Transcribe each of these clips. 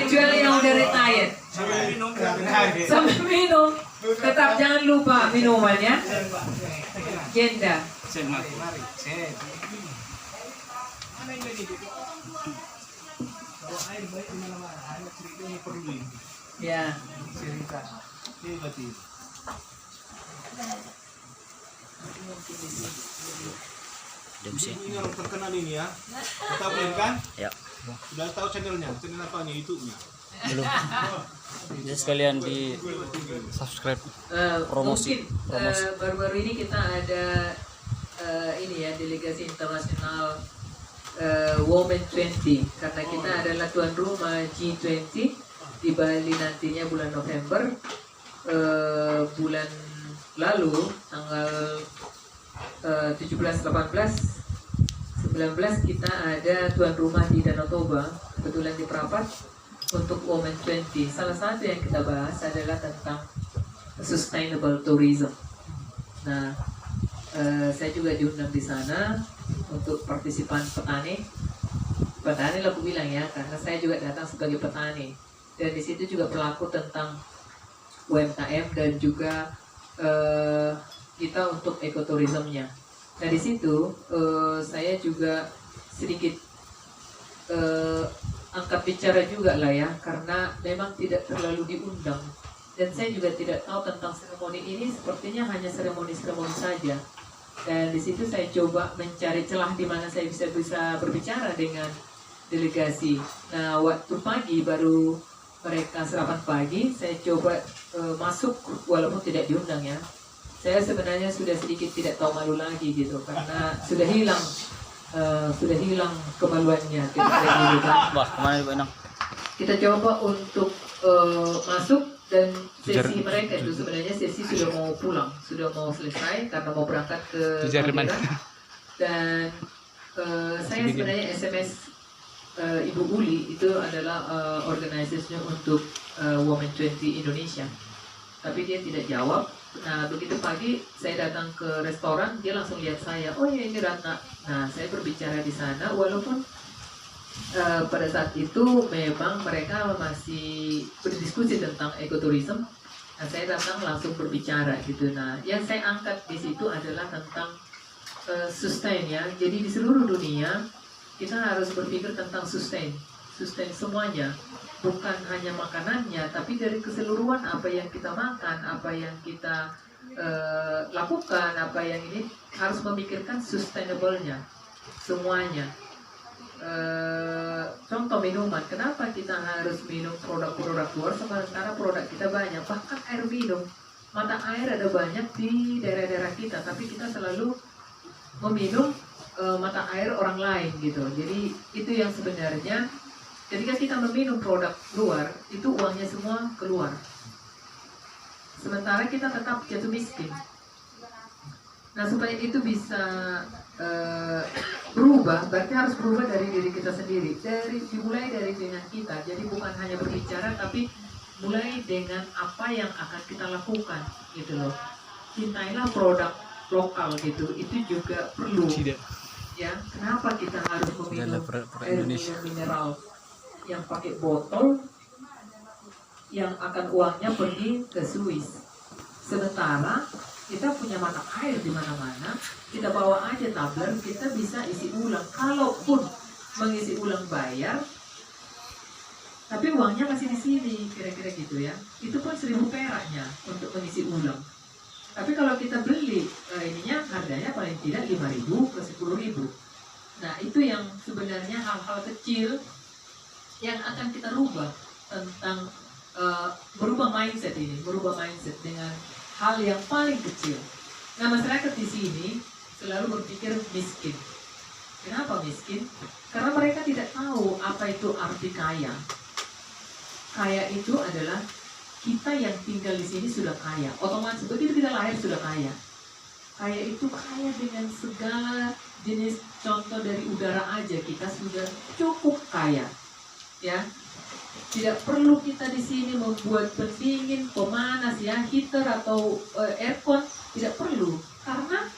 kecuali yang udah retired. Sambil minum, tetap jangan lupa minumannya. Jenda. Ya. Ini orang terkenal ini ya. Kita belum kan? Ya. Sudah tahu channelnya? Channel apa nih? YouTube-nya? Belum. Bisa sekalian di subscribe. Promosi. Mungkin baru-baru ini kita ada ini ya, delegasi internasional Women 20, karena kita adalah tuan rumah G20 di Bali nantinya bulan November. Bulan lalu tanggal 17, 18, 19 kita ada tuan rumah di Danau Toba, kebetulan di Prapat, untuk Women 20. Salah satu yang kita bahas adalah tentang sustainable tourism. Nah, saya juga diundang di sana untuk partisipan petani lah aku bilang ya, karena saya juga datang sebagai petani, dan di situ juga berlaku tentang UMKM dan juga kita untuk ekoturismnya. Nah di situ saya juga sedikit angkat bicara juga lah ya, karena memang tidak terlalu diundang, dan saya juga tidak tahu tentang seremoni ini, sepertinya hanya seremoni-seremoni saja. Dan di situ saya coba mencari celah di mana saya bisa berbicara dengan delegasi. Nah waktu pagi baru mereka sarapan pagi, saya coba masuk walaupun tidak diundang ya. Saya sebenarnya sudah sedikit tidak tahu malu lagi gitu, karena sudah hilang kemaluannya ketika gitu kan. Wah, kemana Bu Enang? Kita coba untuk masuk, dan sesi mereka itu sebenarnya sesi sudah mau pulang, sudah mau selesai karena mau berangkat ke Palmera. Dan saya sebenarnya SMS Ibu Uli itu adalah organisasinya untuk Women 20 Indonesia, tapi dia tidak jawab. Nah begitu pagi saya datang ke restoran, dia langsung lihat saya, oh ya ini Ratna. Nah saya berbicara di sana, walaupun pada saat itu memang mereka masih berdiskusi tentang ekoturism. Nah saya datang langsung berbicara gitu. Nah yang saya angkat di situ adalah tentang sustain ya. Jadi di seluruh dunia kita harus berpikir tentang sustain semuanya, bukan hanya makanannya, tapi dari keseluruhan apa yang kita makan, apa yang kita lakukan, apa yang ini harus memikirkan sustainable-nya semuanya. Contoh minuman, kenapa kita harus minum produk-produk luar sementara produk kita banyak, bahkan air minum, mata air ada banyak di daerah-daerah kita, tapi kita selalu meminum mata air orang lain gitu. Jadi itu yang sebenarnya ketika kita meminum produk luar, itu uangnya semua keluar, sementara kita tetap jatuh miskin. Nah supaya itu bisa berubah, berarti harus berubah dari diri kita sendiri, dimulai dari dengan kita. Jadi bukan hanya berbicara, tapi mulai dengan apa yang akan kita lakukan gitu loh. Cintailah produk lokal gitu, itu juga perlu. Ya, kenapa kita harus meminum air minum mineral yang pakai botol yang akan uangnya pergi ke Swiss, sementara kita punya mata air di mana-mana, kita bawa aja tumbler, kita bisa isi ulang. Kalaupun mengisi ulang bayar, tapi uangnya masih di sini, kira-kira gitu ya. Itu pun 1.000 peraknya untuk mengisi ulang. Tapi kalau kita beli ininya harganya paling tidak 5.000 ke 10.000. Nah itu yang sebenarnya hal-hal kecil yang akan kita rubah tentang berubah mindset dengan hal yang paling kecil. Nah masyarakat di sini selalu berpikir miskin. Kenapa miskin? Karena mereka tidak tahu apa itu arti kaya. Kaya itu adalah kita yang tinggal di sini sudah kaya. Otomatis begitu kita lahir sudah kaya. Kaya itu kaya dengan segala jenis, contoh dari udara aja kita sudah cukup kaya. Ya, tidak perlu kita di sini membuat pendingin, pemanas ya, heater atau aircon, tidak perlu, karena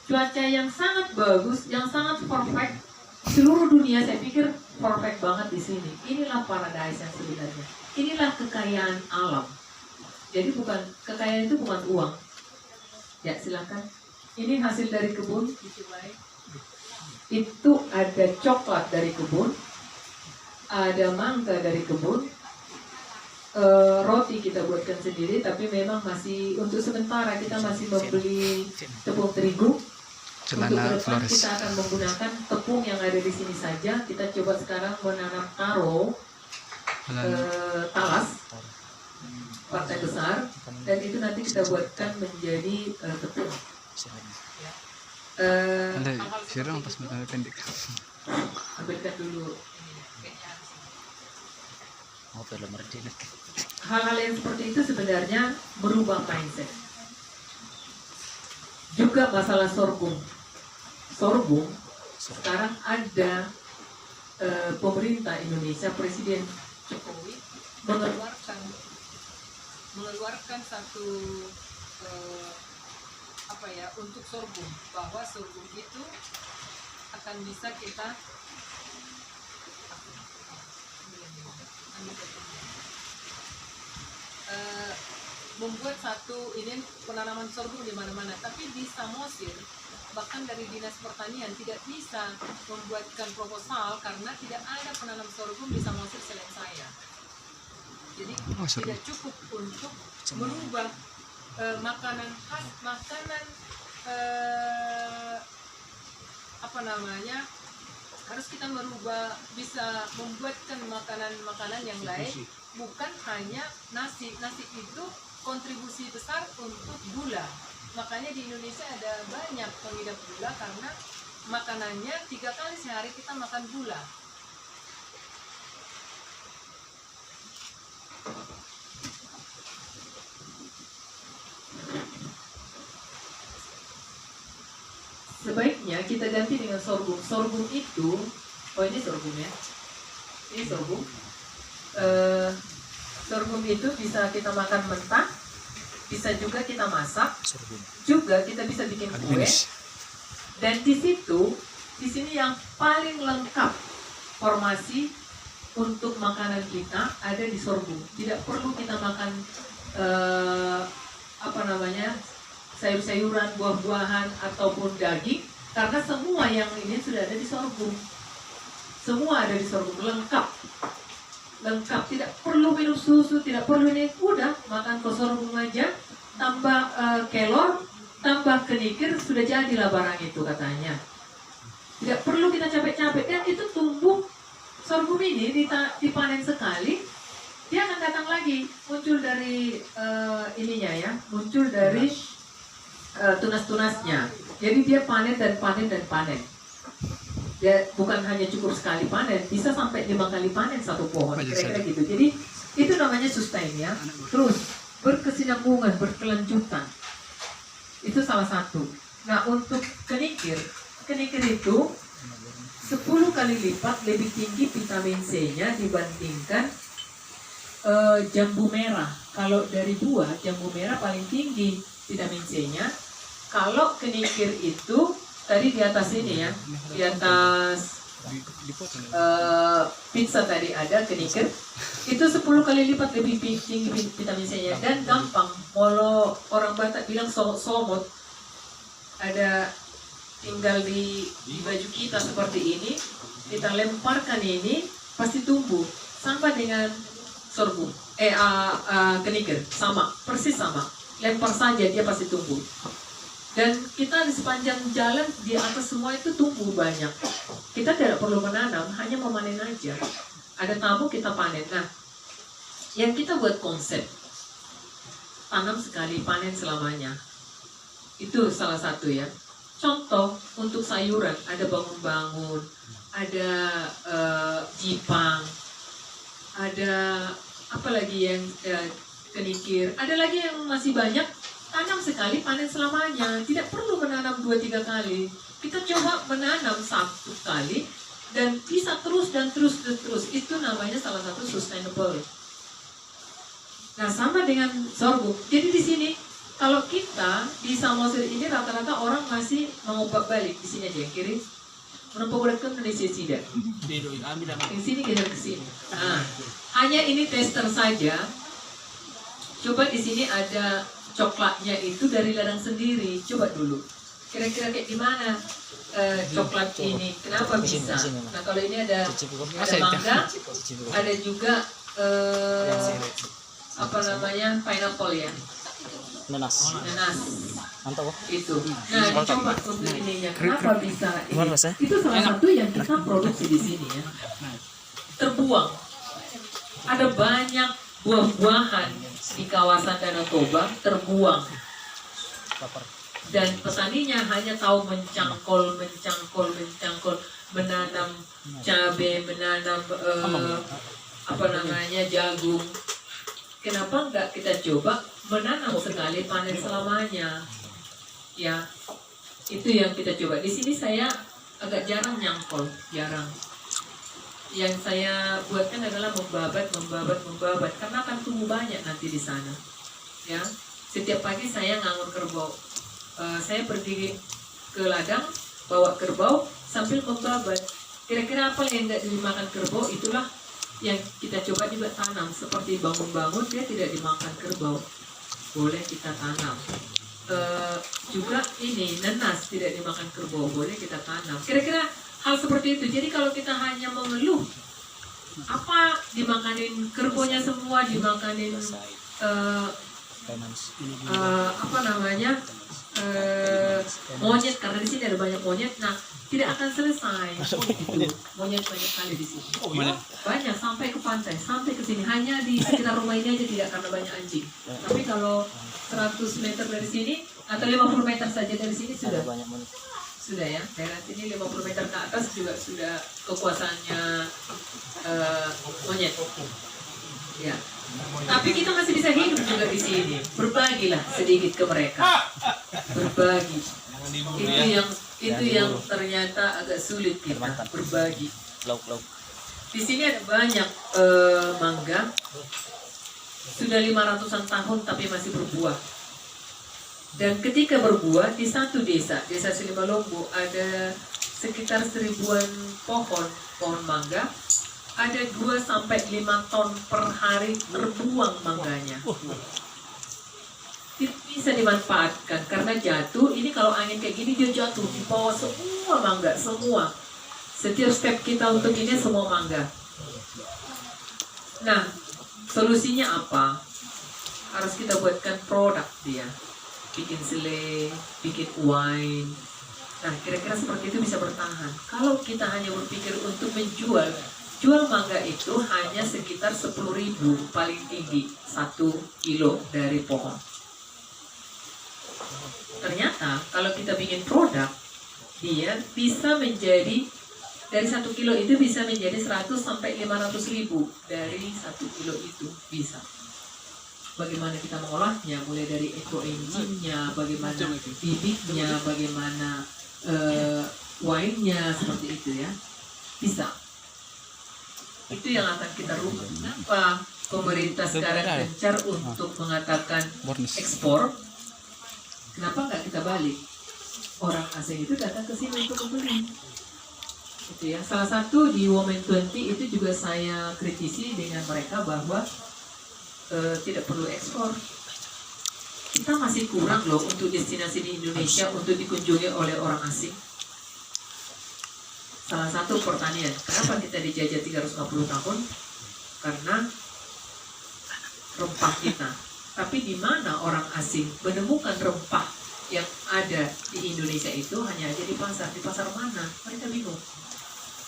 cuaca yang sangat bagus, yang sangat perfect seluruh dunia. Saya pikir perfect banget di sini. Inilah paradise yang sebenarnya. Inilah kekayaan alam. Jadi kekayaan itu bukan uang. Ya silakan. Ini hasil dari kebun. Itu ada coklat dari kebun, ada mangga dari kebun. Roti kita buatkan sendiri, tapi memang masih untuk sementara kita masih membeli tepung terigu. Untuk ke depan kita akan menggunakan tepung yang ada di sini saja. Kita coba sekarang menanam taro, talas, partai besar, dan itu nanti kita buatkan menjadi tepung. Sirang pas pendek. Ambilkan dulu. Hal-hal yang seperti itu sebenarnya merubah mindset. Juga masalah sorghum. Sorghum sekarang ada pemerintah Indonesia, Presiden Jokowi mengeluarkan satu untuk sorghum, bahwa sorghum itu akan bisa kita membuat satu ini penanaman sorghum di mana-mana. Tapi di Samosir bahkan dari Dinas Pertanian tidak bisa membuatkan proposal karena tidak ada penanam sorghum di Samosir selain saya. Jadi tidak cukup untuk merubah makanan khas, harus kita merubah, bisa membuatkan makanan yang lain, bukan hanya nasi. Nasi itu kontribusi besar untuk gula. Makanya di Indonesia ada banyak pengidap gula karena makanannya 3 kali sehari kita makan gula. Sebaiknya kita ganti dengan sorghum. Sorghum itu, ini sorghum ya. Ini sorghum. Sorghum itu bisa kita makan mentah, bisa juga kita masak, juga kita bisa bikin kue. Dan di sini yang paling lengkap formasi untuk makanan kita ada di sorghum. Tidak perlu kita makan sayur-sayuran, buah-buahan ataupun daging, karena semua yang ini sudah ada di sorghum. Semua ada di sorghum, lengkap, tidak perlu minum susu, tidak perlu ini, udah makan ke sorghum aja, tambah kelor, tambah kenikir, sudah jadilah barang itu katanya. Tidak perlu kita capek-capek, dan itu tumbuh sorghum ini dipanen sekali, dia akan datang lagi, muncul dari muncul dari tunas-tunasnya. Jadi dia panen dan panen dan panen. Dia bukan hanya cukup sekali panen, bisa sampai 5 kali panen satu pohon, kira-kira gitu. Jadi itu namanya sustain ya. Terus berkesinambungan, berkelanjutan. Itu salah satu. Nah untuk kenikir itu 10 kali lipat lebih tinggi vitamin C-nya dibandingkan jambu merah. Kalau dari buah, jambu merah paling tinggi vitamin C-nya. Kalau kenikir itu tadi di atas ini ya, di atas pizza tadi ada kenikir, itu 10 kali lipat lebih tinggi vitamin C-nya, dan gampang. Kalau orang Batak bilang somot, ada tinggal di baju kita seperti ini, kita lemparkan ini pasti tumbuh, sama dengan sorghum, kenikir, persis sama. Lempar saja dia pasti tumbuh. Dan kita di sepanjang jalan di atas semua itu tumbuh banyak. Kita tidak perlu menanam, hanya memanen aja. Ada tamu kita panen. Nah, yang kita buat konsep tanam sekali, panen selamanya. Itu salah satu ya. Contoh untuk sayuran ada bangun-bangun, ada jipang, ada apa lagi yang kenikir, ada lagi yang masih banyak. Tanam sekali, panen selamanya. Tidak perlu menanam 2-3 kali. Kita coba menanam 1 kali dan bisa terus dan terus. Itu namanya salah satu sustainable. Nah, sama dengan sorghum. Jadi di sini kalau kita di Samosir ini rata-rata orang masih mengubah balik. Di sini aja yang kiri. memperbolehkan Indonesia tidak. Yang sini geser ke sini. Nah, hanya ini tester saja. Coba di sini ada coklatnya itu dari ladang sendiri. Coba dulu. Kira-kira kayak gimana coklat ini? Kenapa bisa? Nah, kalau ini ada mangga, ada juga apa namanya pineapple ya. Nanas. Mantap kok. Itu. Nah, coba untuk ininya. Kenapa bisa ini? Gimana, Mas, ya? Itu salah satu yang kita produksi di sini ya. Terbuang. Ada banyak buah-buahan di kawasan Danau Toba terbuang. Dan petaninya hanya tahu mencangkol, menanam cabai, menanam apa namanya jagung. Kenapa enggak kita coba menanam sekali panen selamanya? Ya, itu yang kita coba. Di sini saya agak jarang nyangkol, jarang. Yang saya buatkan adalah membabat, karena akan tumbuh banyak nanti di sana. Ya, setiap pagi saya ngangur kerbau. Saya pergi ke ladang, bawa kerbau sambil membabat. Kira-kira apa yang nggak dimakan kerbau, itulah yang kita coba juga tanam. Seperti bangun-bangun dia tidak dimakan kerbau, boleh kita tanam. Juga ini nanas tidak dimakan kerbau, boleh kita tanam. Kira-kira hal seperti itu. Jadi kalau kita hanya mengeluh apa dimakanin kerbaunya semua, dimakanin apa namanya monyet, karena di sini ada banyak monyet. Nah, tidak akan selesai. Gitu. Monyet banyak kali di sini. Banyak sampai ke pantai, sampai ke sini. Hanya di sekitar rumah ini aja tidak, karena banyak anjing. Tapi kalau 100 meter dari sini atau 50 meter saja dari sini sudah ya. Daerah sini 50 meter ke atas juga sudah kekuasaannya monyet. Ya. Tapi kita masih bisa hidup juga di sini. Berbagilah sedikit ke mereka. Berbagi. Itu yang ternyata agak sulit kita berbagi. Di sini ada banyak mangga. Sudah 500-an tahun tapi masih berbuah. Dan ketika berbuah di satu desa Silimalombo, ada sekitar 1000-an pohon mangga. Ada 2-5 ton per hari terbuang mangganya. Tidak bisa dimanfaatkan karena jatuh. Ini kalau angin kayak gini dia jatuh di bawah semua mangga, semua. Setiap step kita untuk ini semua mangga. Nah, solusinya apa? Harus kita buatkan produk dia. Bikin sele, bikin wine. Nah, kira-kira seperti itu bisa bertahan. Kalau kita hanya berpikir untuk jual mangga itu hanya sekitar 10.000 paling tinggi 1 kilo dari pohon. Ternyata kalau kita bikin produk, dia bisa menjadi dari 1 kilo itu bisa menjadi 100 sampai 500.000 dari 1 kilo itu bisa. Bagaimana kita mengolahnya, mulai dari eco-engine-nya, bagaimana bibitnya, bagaimana wine-nya, seperti itu ya, bisa. Itu yang akan kita rubah. Kenapa pemerintah sekarang gencar untuk mengatakan ekspor? Kenapa nggak kita balik? Orang asing itu datang ke sini untuk membeli. Itu ya. Salah satu di Women 20 itu juga saya kritisi dengan mereka bahwa tidak perlu ekspor. Kita masih kurang loh untuk destinasi di Indonesia untuk dikunjungi oleh orang asing. Salah satu pertanian, kenapa kita dijajah 350 tahun? Karena rempah kita. Tapi di mana orang asing menemukan rempah yang ada di Indonesia itu hanya aja di pasar mana? Mereka bingung.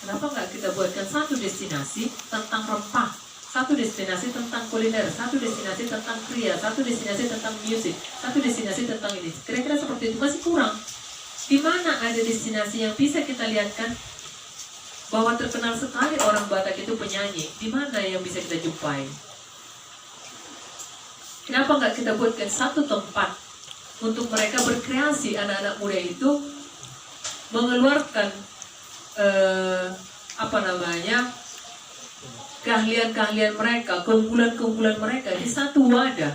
Kenapa nggak kita buatkan satu destinasi tentang rempah, satu destinasi tentang kuliner, satu destinasi tentang kria, satu destinasi tentang musik, satu destinasi tentang ini. Kira-kira seperti itu masih kurang. Di mana ada destinasi yang bisa kita lihatkan bahwa terkenal sekali orang Batak itu penyanyi, di mana yang bisa kita jumpai? Kenapa nggak kita buatkan satu tempat untuk mereka berkreasi, anak-anak muda itu mengeluarkan keahlian-keahlian mereka, keunggulan-keunggulan mereka di satu wadah.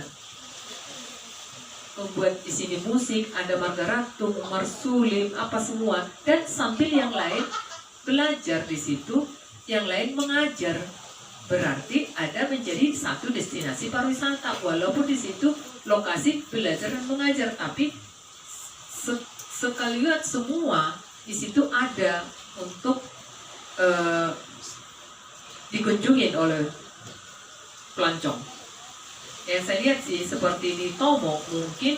Membuat di sini musik, ada Margaratung, Marsulim, apa semua, dan sambil yang lain belajar di situ, yang lain mengajar. Berarti ada menjadi satu destinasi pariwisata, walaupun di situ lokasi belajar dan mengajar, tapi sekalian semua di situ ada untuk dikunjungin oleh pelancong. Yang saya lihat sih seperti di Tomo, mungkin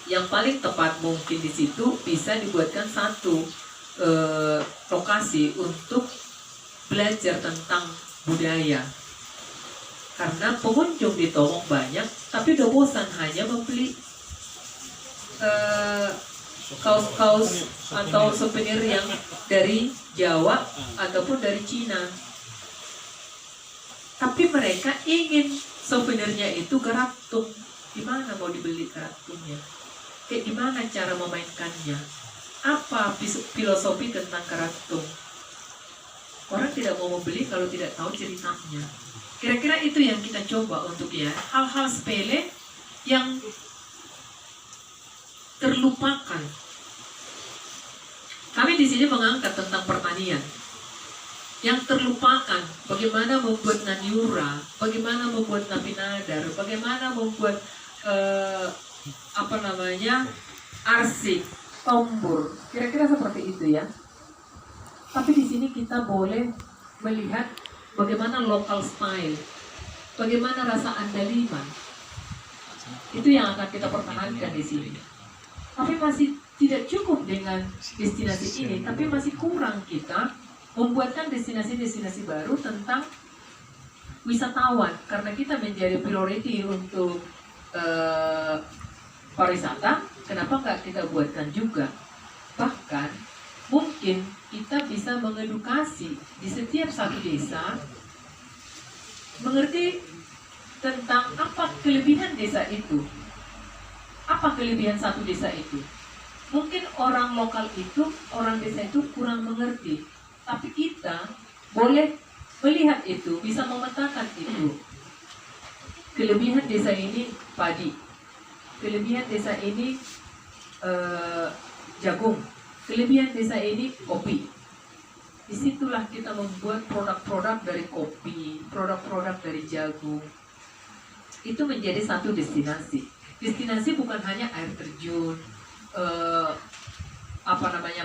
yang paling tepat mungkin di situ bisa dibuatkan satu lokasi untuk belajar tentang budaya. Karena pengunjung di Tomok banyak, tapi udah bosan hanya membeli kaos-kaos atau souvenir yang dari Jawa ataupun dari Cina. Tapi mereka ingin souvenirnya itu geratung. Gimana mau dibeli geratungnya? Kayak gimana cara memainkannya? Apa filosofi tentang geratung? Orang tidak mau membeli kalau tidak tahu ceritanya. Kira-kira itu yang kita coba untuk ya, hal-hal sepele yang terlupakan. Kami di sini mengangkat tentang pertanian yang terlupakan, bagaimana membuat naniura, bagaimana membuat napinadar, bagaimana membuat arsik, tombur, kira-kira seperti itu ya. Tapi di sini kita boleh melihat bagaimana local style, bagaimana rasa andaliman, itu yang akan kita pertahankan di sini. Tapi masih tidak cukup dengan destinasi ini, tapi masih kurang kita membuatkan destinasi-destinasi baru tentang wisatawan, karena kita menjadi priority untuk pariwisata. Kenapa nggak kita buatkan juga? Bahkan mungkin kita bisa mengedukasi di setiap satu desa, mengerti tentang apa kelebihan desa itu, apa kelebihan satu desa itu. Mungkin orang lokal itu, orang desa itu kurang mengerti, tapi kita boleh melihat itu, bisa memetakan itu. Kelebihan desa ini padi, kelebihan desa ini jagung, kelebihan desa ini kopi. Disitulah kita membuat produk-produk dari kopi, produk-produk dari jagung. Itu menjadi satu destinasi. Destinasi bukan hanya air terjun,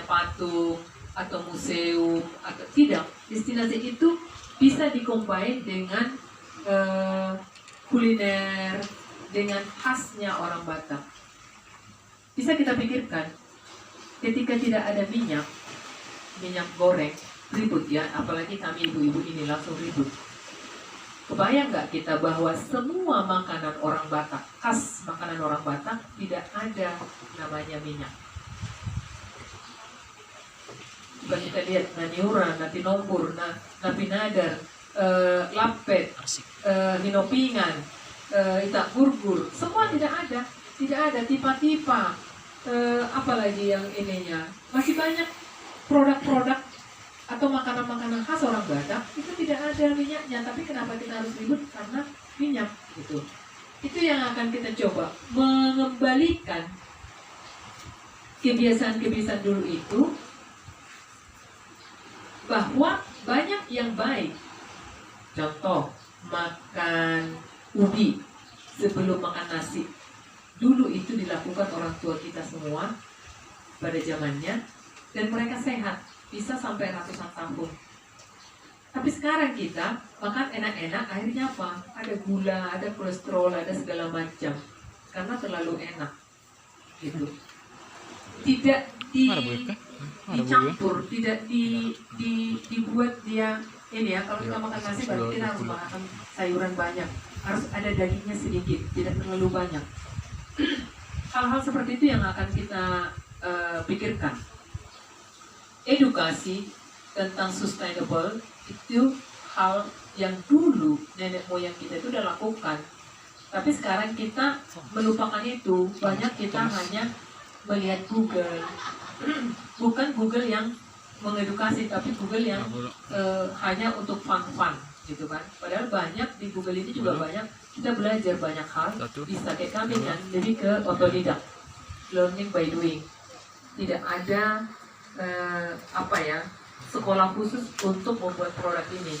patung atau museum, atau tidak. Destinasi itu bisa dikombin dengan kuliner, dengan khasnya orang Batak. Bisa kita pikirkan, ketika tidak ada minyak goreng, ribut ya, apalagi kami ibu-ibu ini langsung ribut. Kebayang nggak kita bahwa semua makanan orang Batak, khas makanan orang Batak, tidak ada namanya minyak. Coba kita lihat naniura, natinombur, napinadar, lapet, hinopingan, itak gurgur, semua tidak ada tipa-tipa, apalagi yang ininya. Masih banyak produk-produk atau makanan-makanan khas orang Batak itu tidak ada minyaknya, tapi kenapa kita harus ribut karena minyak gitu. Itu yang akan kita coba mengembalikan kebiasaan-kebiasaan dulu itu, bahwa banyak yang baik. Contoh, makan ubi sebelum makan nasi. Dulu itu dilakukan orang tua kita semua pada zamannya, dan mereka sehat, bisa sampai ratusan tahun. Tapi sekarang kita makan enak-enak, akhirnya apa? Ada gula, ada kolesterol, ada segala macam, karena terlalu enak gitu. Tidak dicampur, tidak dibuat dia ini ya. Kalau kita makan nasi berarti kita harus makan sayuran banyak, harus ada dagingnya sedikit, tidak terlalu banyak. Hal-hal seperti itu yang akan kita pikirkan. Edukasi tentang sustainable itu hal yang dulu nenek moyang kita itu udah lakukan, tapi sekarang kita melupakan itu. Banyak kita hanya melihat Google, bukan Google yang mengedukasi, tapi Google yang hanya untuk fun-fun gitu kan. Padahal banyak di Google ini juga banyak kita belajar banyak hal. Bisa kayak kami kan, lebih ke otodidak, learning by doing. Tidak ada sekolah khusus untuk membuat produk ini.